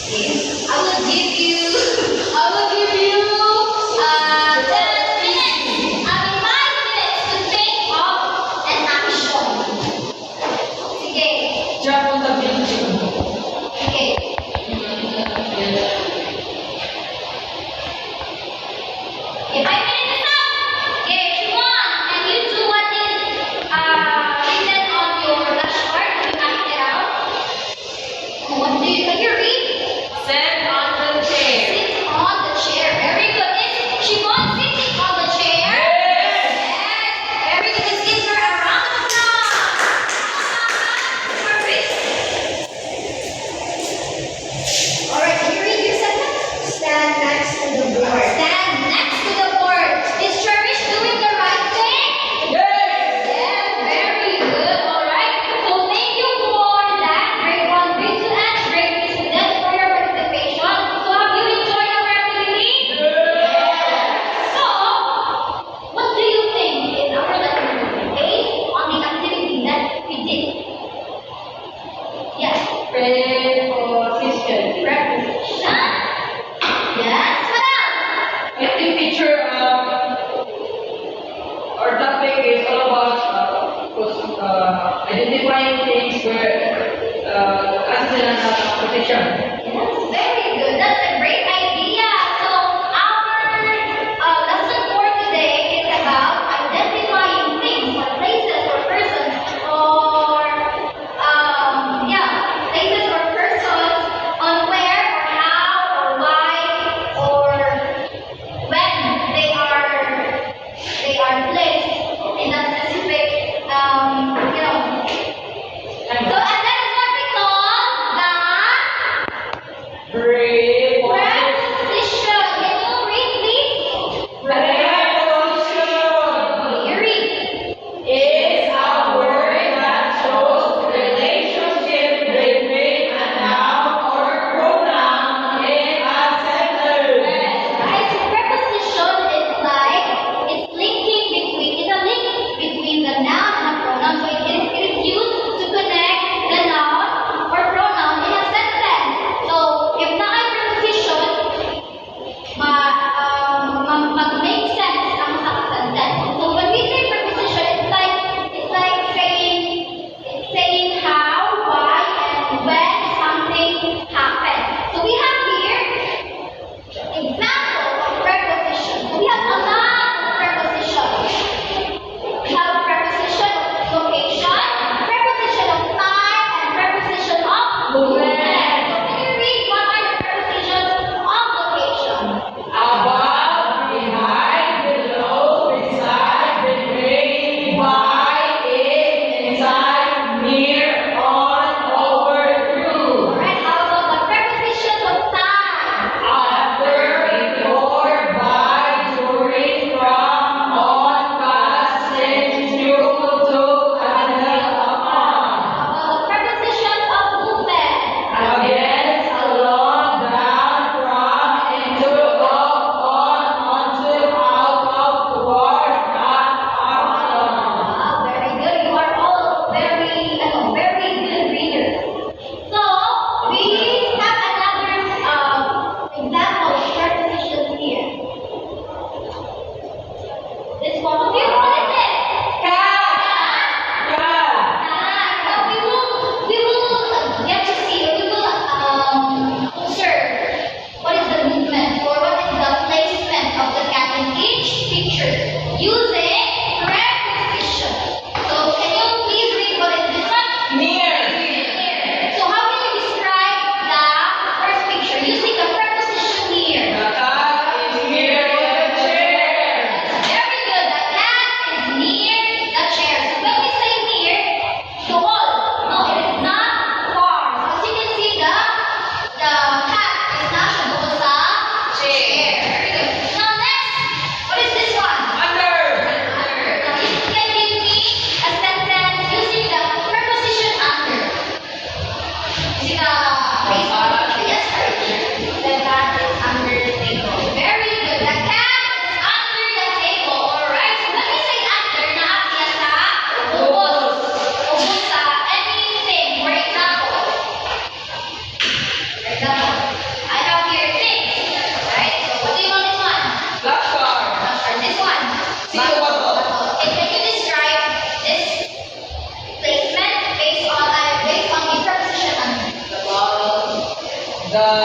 I will give you, I will give you 10 minutes. I mean 5 minutes to think of an action. Sige. Jump on the building. Okay. Okay, 5 minutes is up. Okay, Shimon, can you do what is written on your dashboard? Can you act it out? What do you, can you read? Sit on the chair. Sit on the chair. Very good. Is Shimon sitting on the chair? Yes. Very good. Let's give her a round of applause. Perfect. All right. Can you read your sentence? Stand next to the board. Stand next to the board. Is Cherish doing the right thing? Yes, very good. All right. So thank you for that. Grade 1, grade 2, and grade 3 students for your participation. So have you enjoyed our activity? So, what do you think is our lesson based on the activity that we did? Yes. Preposition. Preposition. Yes. What else? I think teacher, our topic is all about identifying things where as sila na position. Yes, very good. That's a great idea. So our lesson for today is about identifying things or places or persons or places or persons on where or how or why or when they are placed in a specific So and that is what we call the preposition. Can you read, please? Preposition You read. is a word that shows relationship between a noun or pronoun in a sentence. Right? So preposition is like it's linking between it's a link between the noun and a pronoun. So it is used to connect the noun or pronoun in a sentence. So if na ay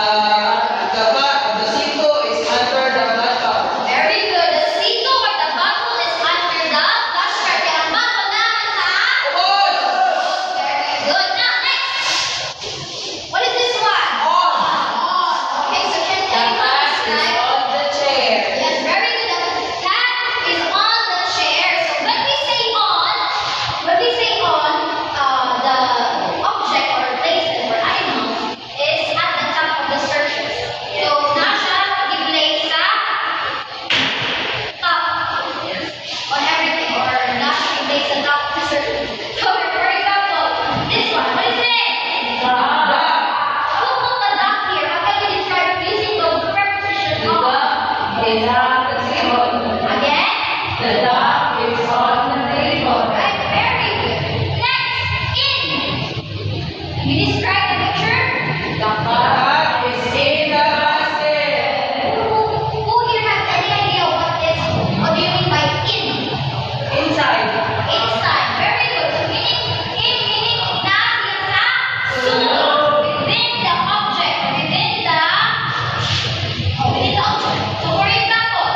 The Sito is under the bottom. Very good. The seat or the bottle is under the flashcard. Kaya ang bottle naman sa... Ubos! Very good. Now, next. What is this one? On. Okay, so can anyone describe? on the chair. Yes, very good. The cat is on the chair. So when we say on, the object or places or animals is at the top of the surface. So nasa i-place sa top on everything or nasa i-place sa top of the surface. So for example, this one, what is this? Who put the duck here? How can we describe it using the preposition of? Again? Right, very good. Next, in. Can you describe the picture? Cat is in the basket. Who here has any idea what do you mean by in? Inside. Inside. Very good. So meaning, in meaning nasa sa sulod. Within the object. Within the object. So for example,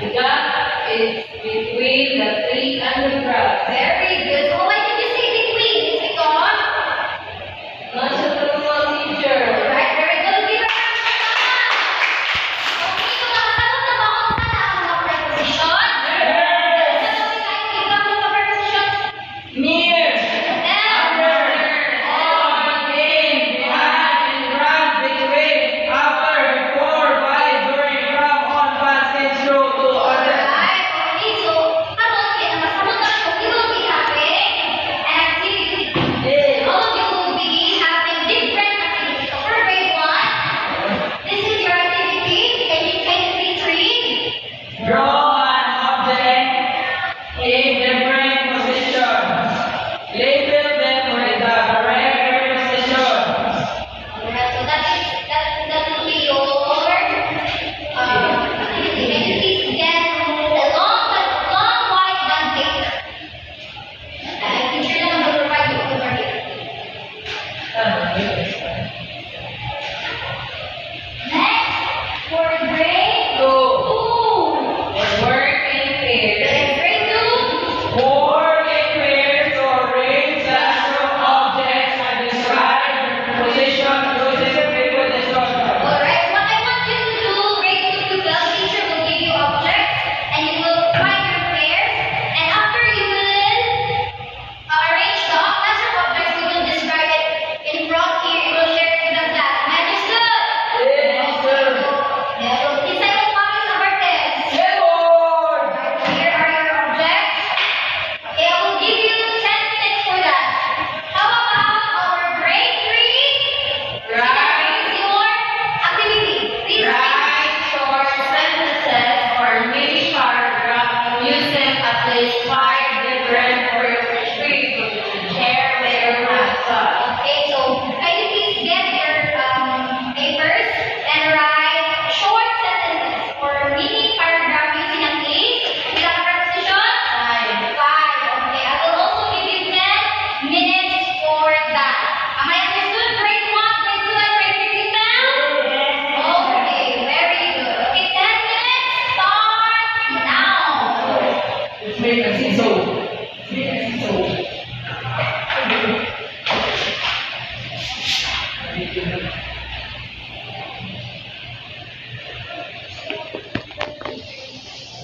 The gap is between the tree and the grass. Very good. So why did you say between? Is it on? Nasa tulungan, teacher. Alright, very good. Give a round of applause. Okay, so nakasagot na ba kung saan ang mga preposition? Yes! Saan ang mga example sa preposition? Near, under, on, in, behind, in front, between, after, before, by, during, from, on, past, since, through, to, other. Alright, okay, so karon kaya na masamot na ko, we will be having an activity. All of you will be having different activities. So for grade 1, this is your activity. Can you please read? Draw an object in different positions. Label them with the correct preposition. Alright, so that will be your activity. Can you please get a long white bond paper? Teacher na mag provide you over here. Next, for grade 2. Work in pairs. Grade 2. Work in pairs or arrange classroom objects and describe their position using preposition. Alright, what I want you to do, grade 2 students, teacher will give you objects and you will find your pairs. And after you will arrange the classroom objects, you will describe it in front here. You will share it with the class. Understood? Yes, sir. Yeah, so inside the copies of our test. Keyboard. Right, here are your objects. Okay, I will give you 10 minutes for that. How about our grade 3? Right. Your activity. Please read. Write short sentences or mini paragraph using at least 5 different prepositions to share their answer. Okay, so can you please get your papers and write short sentences or mini paragraph using at least without prepositions? 5. Okay, I will also give you 10 minutes for that. Am I understood? Grade 1, grade 2, and grade 3 now? Okay, very good. Okay, 10 minutes starts now. Let's make a seesaw. Let's make a seesaw.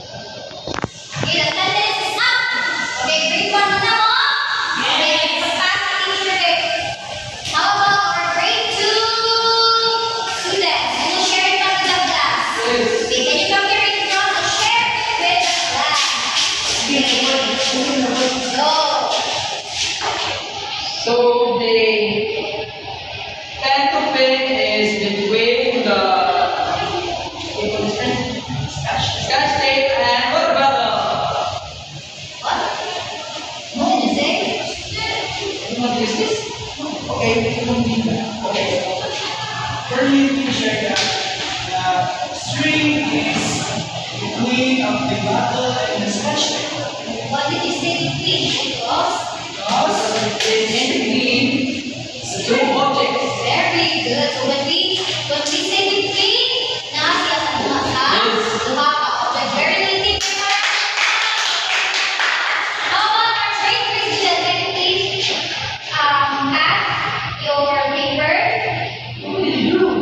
Okay, the 10 minutes is up. Okay, grade 1 na mo. Okay, pagpas sa teacher day. How about our grade 2 students? Who will share it with the class? Okay, can you come here in front and share with the class? Okay, go. So the pen to pin is between the scotch tape and what about What? What did you say? the what is this? Okay, we don't need that. Okay. Earlier we shared that the string is between of the bottle and the scotch tape. What did you say between? Because Because It's in between the two objects. very good. So when we say between, na siya sa duha sa Yes. duha ka object. Very good, teacher. How about our grade 3 students? Can you please pass your paper? What did you do?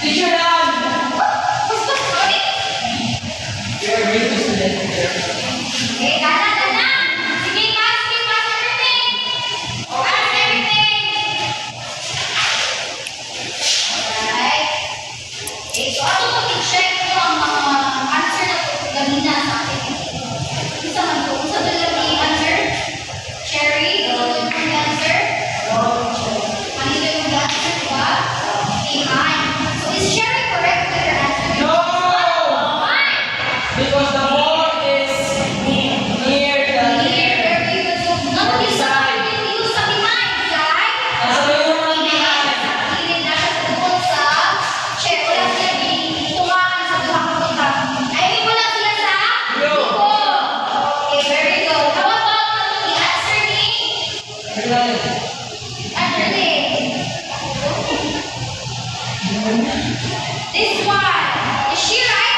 Teacher Dan! Gusto ko eh. You are great student. Okay, gana. Sige, pass everything. Pass everything. Alright. Okay, so ato to i-check ko ang mga answer na ito ganina sa akin. Isa man po. Isa doon lang i-answer. Cherry, doon yung answer. Manila yung answer, diba? Behind. So is Cherry correct with her answer? No! Why? Because the board is near the Very good. So, not this side. Use sa behind, guys. Nasa dulo ng behind. Hindi na siya tungkol sa chair. Wala sila tumakan sa buhang punta. I mean, wala sila sa Yo. likod. Okay, very good. How about the answer ni? Answer ni. This one. Is she right?